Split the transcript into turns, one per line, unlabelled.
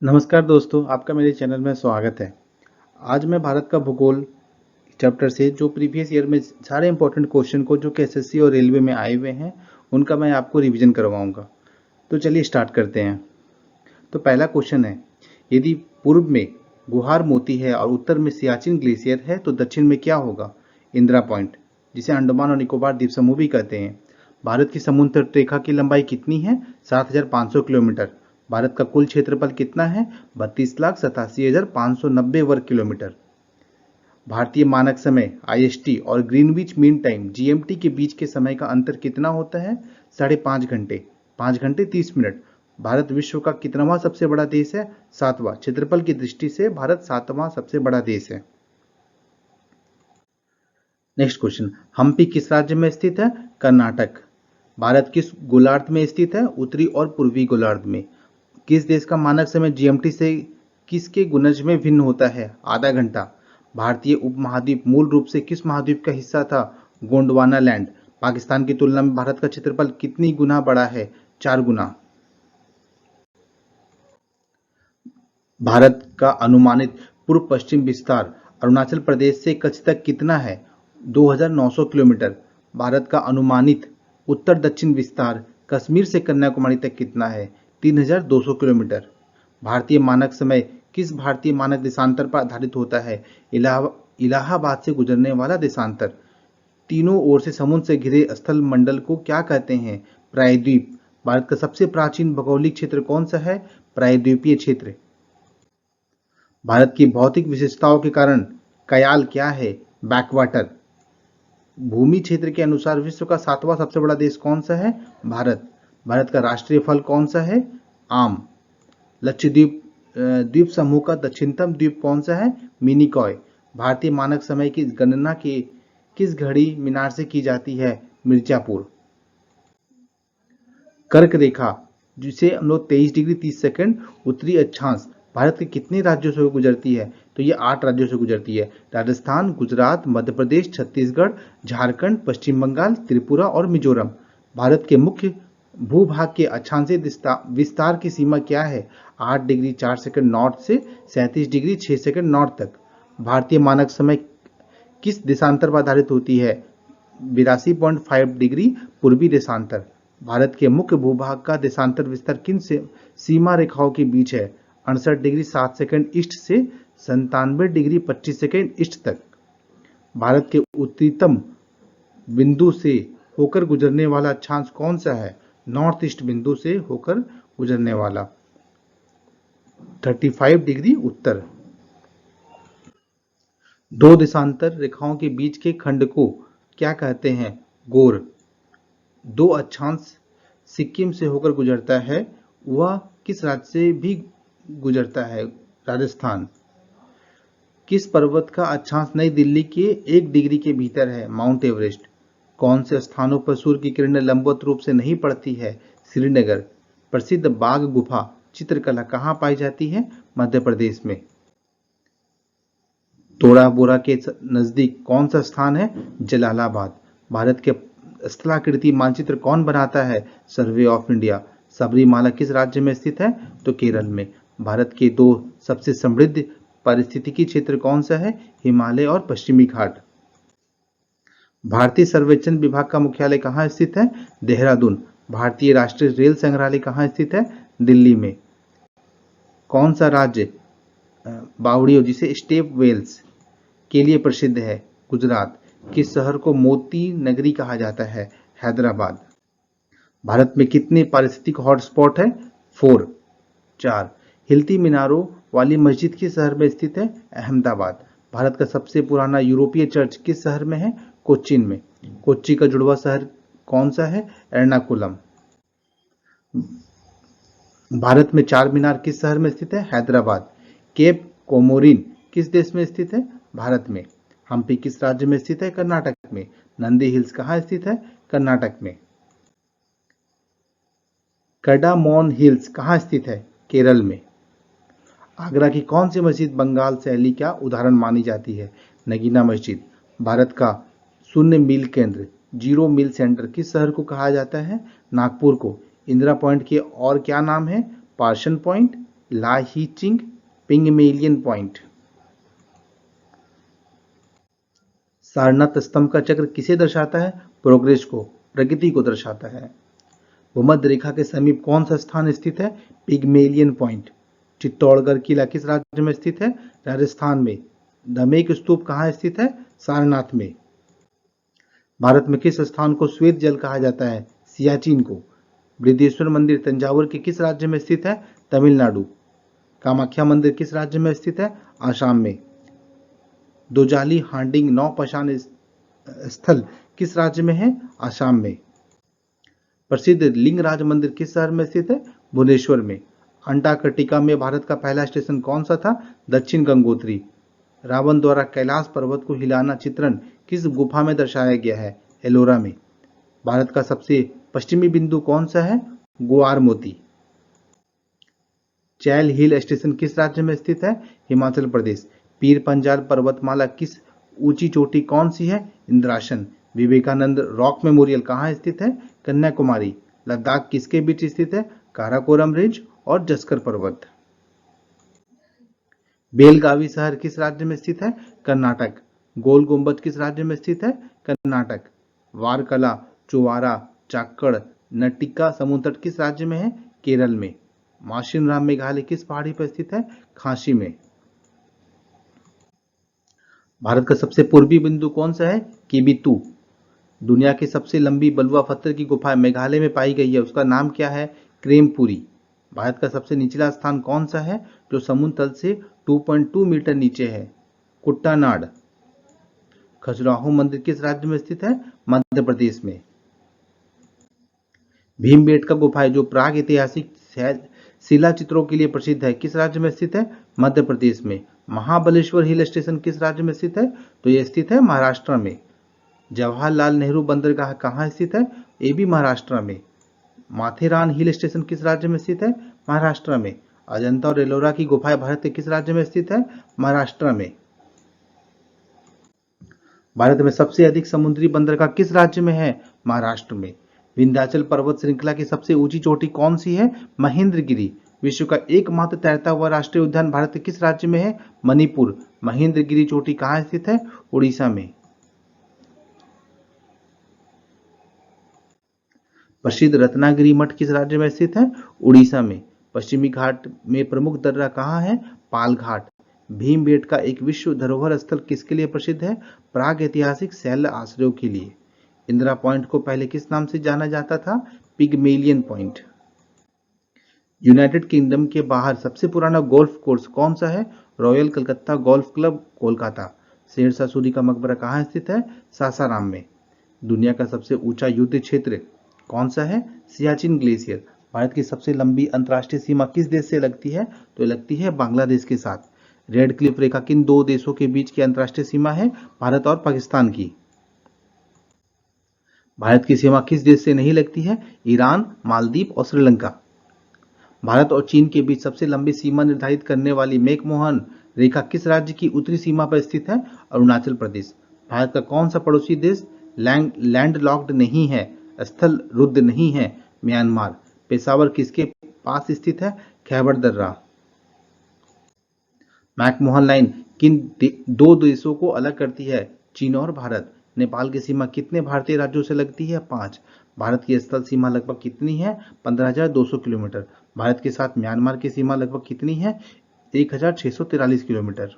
नमस्कार दोस्तों, आपका मेरे चैनल में स्वागत है। आज मैं भारत का भूगोल चैप्टर से जो प्रीवियस ईयर में सारे इंपॉर्टेंट क्वेश्चन को जो कि एसएससी और रेलवे में आए हुए हैं, उनका मैं आपको रिवीजन करवाऊंगा। तो चलिए स्टार्ट करते हैं। तो पहला क्वेश्चन है, यदि पूर्व में गुहार मोती है और उत्तर में सियाचिन ग्लेशियर है तो दक्षिण में क्या होगा? इंदिरा पॉइंट, जिसे अंडमान और निकोबार द्वीप समूह भी कहते हैं। भारत की समुद्र तट रेखा की लंबाई कितनी है? 7,500 किलोमीटर। भारत का कुल क्षेत्रफल कितना है? 32,87,590 वर्ग किलोमीटर। भारतीय मानक समय आईएसटी और ग्रीनविच मीन टाइम जीएमटी के बीच के समय का अंतर कितना होता है? 5.5 घंटे, 5 घंटे 30 मिनट। भारत विश्व का कितनावां सबसे बड़ा देश है? 7वां। क्षेत्रफल की दृष्टि से भारत 7वां सबसे बड़ा देश है। नेक्स्ट क्वेश्चन, हम्पी किस राज्य में स्थित है? कर्नाटक। भारत किस गोलार्ध में स्थित है? उत्तरी और पूर्वी गोलार्ध में। किस देश का मानक समय जीएमटी से किसके गुणज में भिन्न होता है? आधा घंटा। भारतीय उपमहाद्वीप मूल रूप से किस महाद्वीप का हिस्सा था? गोंडवाना लैंड। पाकिस्तान की तुलना में भारत का क्षेत्रफल कितनी गुना बड़ा है? 4 गुना। भारत का अनुमानित पूर्व पश्चिम विस्तार अरुणाचल प्रदेश से कच्छ तक कितना है? 2,900 किलोमीटर। भारत का अनुमानित उत्तर दक्षिण विस्तार कश्मीर से कन्याकुमारी तक कितना है? 3,200 किलोमीटर। भारतीय मानक समय किस भारतीय मानक देशांतर पर आधारित होता है? इलाहाबाद से गुजरने वाला देशांतर। तीनों ओर से समुद्र से घिरे स्थल मंडल को क्या कहते हैं? प्रायद्वीप। भारत का सबसे प्राचीन भौगोलिक क्षेत्र कौन सा है? प्रायद्वीपीय क्षेत्र। भारत की भौतिक विशेषताओं के कारण कयाल क्या है? बैकवाटर। भूमि क्षेत्र के अनुसार विश्व का 7वां सबसे बड़ा देश कौन सा है? भारत। भारत का राष्ट्रीय फल कौन सा है? आम। लक्षद्वीप द्वीप समूह का दक्षिणतम द्वीप कौन सा है? मिनिकॉय। भारतीय मानक समय की गणना की किस घड़ी मीनार से की जाती है? मिर्जापुर। कर्क रेखा, जिसे हम लोग 23 डिग्री 30 सेकंड उत्तरी अक्षांश, भारत के कितने राज्यों से गुजरती है? तो ये 8 राज्यों से गुजरती है। राजस्थान, गुजरात, मध्य प्रदेश, छत्तीसगढ़, झारखंड, पश्चिम बंगाल, त्रिपुरा और मिजोरम। भारत के मुख्य भूभाग के अक्षांशीय विस्तार की सीमा क्या है? 8 डिग्री 4 सेकंड नॉर्थ से 37 डिग्री 6 सेकंड नॉर्थ तक। भारतीय मानक समय किस देशांतर पर आधारित होती है? 82.5 डिग्री पूर्वी देशांतर। भारत के मुख्य भूभाग का देशांतर विस्तार किन से सीमा रेखाओं के बीच है? 68 डिग्री 7 सेकंड ईस्ट से 97 डिग्री 25 सेकंड ईस्ट तक। भारत के उत्तरीतम बिंदु से होकर गुजरने वाला अक्षांश कौन सा है? नॉर्थ ईस्ट बिंदु से होकर गुजरने वाला 35 डिग्री उत्तर। दो देशांतर रेखाओं के बीच के खंड को क्या कहते हैं? गोर। दो अक्षांश सिक्किम से होकर गुजरता है, वह किस राज्य से भी गुजरता है? राजस्थान। किस पर्वत का अक्षांश नई दिल्ली के 1 डिग्री के भीतर है? Mount Everest. कौन से स्थानों पर सूर्य की किरणें लंबवत रूप से नहीं पड़ती है? श्रीनगर। प्रसिद्ध बाघ गुफा चित्रकला कहाँ पाई जाती है? मध्य प्रदेश में। तोड़ा बोरा के नजदीक कौन सा स्थान है? जलालाबाद। भारत के स्थलाकृति मानचित्र कौन बनाता है? Survey of India. सबरीमाला किस राज्य में स्थित है? तो केरल में। भारत के 2 सबसे समृद्ध पारिस्थितिकी क्षेत्र कौन सा है? हिमालय और पश्चिमी घाट। भारतीय सर्वेक्षण विभाग का मुख्यालय कहाँ स्थित है? देहरादून। भारतीय राष्ट्रीय रेल संग्रहालय कहाँ स्थित है? दिल्ली में। कौन सा राज्य बावड़ियों जिसे स्टेप वेल्स के लिए प्रसिद्ध है? गुजरात। किस शहर को मोती नगरी कहा जाता है? हैदराबाद। भारत में कितने पारिस्थितिक हॉटस्पॉट है? 4। हिलती मीनारों वाली मस्जिद किस शहर में स्थित है? अहमदाबाद। भारत का सबसे पुराना यूरोपीय चर्च किस शहर में है? कोच्चिन में। कोच्चि का जुड़वा शहर कौन सा है? एर्नाकुलम। भारत में 4 मीनार किस शहर में स्थित है? हैदराबाद। केप कोमोरिन किस देश में स्थित है? भारत में। हम्पी किस राज्य में स्थित है? कर्नाटक में। नंदी हिल्स कहाँ स्थित है? कर्नाटक में। कैडामोन हिल्स कहाँ स्थित है? केरल में। आगरा की कौन सी मस्जिद बंगाल शैली का उदाहरण मानी जाती है? नगीना मस्जिद। भारत का शून्य मील केंद्र, 0 मील सेंटर किस शहर को कहा जाता है? नागपुर को। इंदिरा पॉइंट के और क्या नाम है? Portion point, लाहीचिंग पिंगमेलियन point. सारनाथ स्तंभ का चक्र किसे दर्शाता है? प्रोग्रेस को, प्रगति को दर्शाता है। भूमध्य रेखा के समीप कौन सा स्थान स्थित है? Pygmalion point. चित्तौड़गढ़ किला किस राज्य में स्थित है? राजस्थान में। दमेक स्तूप कहाँ स्थित है? सारनाथ में। भारत में किस स्थान को श्वेत जल कहा जाता है? सियाचिन को। बृहदेश्वर मंदिर तंजावुर के किस राज्य में स्थित है? तमिलनाडु। कामाख्या मंदिर किस राज्य में स्थित है? आसाम में। दोजाली हांडिंग नौपाषाण स्थल किस राज्य में है? आसाम में। प्रसिद्ध लिंगराज मंदिर किस शहर में स्थित है? भुवनेश्वर में। अंटार्कटिका में भारत का पहला स्टेशन कौन सा था? दक्षिण गंगोत्री। रावण द्वारा कैलाश पर्वत को हिलाना चित्रण किस गुफा में दर्शाया गया है? एलोरा में। भारत का सबसे पश्चिमी बिंदु कौन सा है? गोआर मोती। चैल हिल स्टेशन किस राज्य में स्थित है? हिमाचल प्रदेश। पीर पंजाल पर्वतमाला किस ऊंची चोटी कौन सी है? इंद्रासन। विवेकानंद रॉक मेमोरियल कहाँ स्थित है? कन्याकुमारी। लद्दाख किसके बीच स्थित है? काराकोरम रेंज और जस्कर पर्वत। बेलगावी शहर किस राज्य में स्थित है? कर्नाटक। गोल गुंबद किस राज्य में स्थित है? कर्नाटक। वारकला, चोवारा, चाक्कड़, नटिका समुद्र तट किस राज्य में है? केरल में। माशिनराम मेघालय किस पहाड़ी पर स्थित है? खांसी में। भारत का सबसे पूर्वी बिंदु कौन सा है? किबितू। दुनिया की सबसे लंबी बलुआ पत्थर की गुफा मेघालय में पाई गई है, उसका नाम क्या है? क्रेमपुरी। भारत का सबसे निचला स्थान कौन सा है जो समुद्र तल से 2.2 मीटर नीचे है? कुट्टानाड। खजुराहो मंदिर किस राज्य में स्थित है? मध्य प्रदेश में। भीमबेटका गुफा है जो प्राग ऐतिहासिक शिला चित्रों के लिए प्रसिद्ध है, किस राज्य में स्थित है? मध्य प्रदेश में। महाबलेश्वर हिल स्टेशन किस राज्य में स्थित है? तो यह स्थित है महाराष्ट्र में। जवाहरलाल नेहरू बंदरगाह कहाँ स्थित है? ये भी महाराष्ट्र में। माथेरान हिल स्टेशन किस राज्य में स्थित है? महाराष्ट्र में। अजंता और एलोरा की गुफाएं भारत के किस राज्य में स्थित है? महाराष्ट्र में। भारत में सबसे अधिक समुद्री बंदरगाह किस राज्य में है? महाराष्ट्र में। विंध्याचल पर्वत श्रृंखला की सबसे ऊंची चोटी कौन सी है? महेंद्रगिरी। विश्व का एकमात्र तैरता हुआ राष्ट्रीय उद्यान भारत के किस राज्य में है? मणिपुर। महेंद्रगिरी चोटी कहाँ स्थित है? उड़ीसा में। प्रसिद्ध रत्नागिरी मठ किस राज्य में स्थित है? उड़ीसा में। पश्चिमी घाट में प्रमुख दर्रा कहाँ है? पाल घाट। भीमबेटका एक विश्व धरोहर स्थल किसके लिए प्रसिद्ध है? प्राग ऐतिहासिक शैल आश्रयों के लिए। इंदिरा पॉइंट को पहले किस नाम से जाना जाता था? Pygmalion point. यूनाइटेड किंगडम के बाहर सबसे पुराना गोल्फ कोर्स कौन सा है? Royal Calcutta golf club, Kolkata. Sher Shah Suri का मकबरा कहाँ स्थित है? सासाराम में। दुनिया का सबसे ऊंचा युद्ध क्षेत्र कौन सा है? सियाचिन ग्लेशियर। भारत की सबसे लंबी अंतर्राष्ट्रीय सीमा किस देश से लगती है? तो लगती है बांग्लादेश के साथ। रेड क्लिफ रेखा किन दो देशों के बीच की अंतर्राष्ट्रीय सीमा है? भारत और पाकिस्तान की। भारत की सीमा किस देश से नहीं लगती है? ईरान, मालदीव और श्रीलंका। भारत और चीन के बीच सबसे लंबी सीमा निर्धारित करने वाली मैकमोहन रेखा किस राज्य की उत्तरी सीमा पर स्थित है? अरुणाचल प्रदेश। भारत का कौन सा पड़ोसी देश लैंडलॉक्ड नहीं है, स्थल रुद्ध नहीं है? म्यांमार। पेशावर किसके पास स्थित है? खैबर दर्रा। मैकमोहन लाइन किन दो देशों को अलग करती है? चीन और भारत। नेपाल की सीमा कितने भारतीय राज्यों से लगती है? 5। भारत की स्थल सीमा लगभग कितनी है? 15,200 किलोमीटर। भारत के साथ म्यांमार की सीमा लगभग कितनी है? 1,643 किलोमीटर।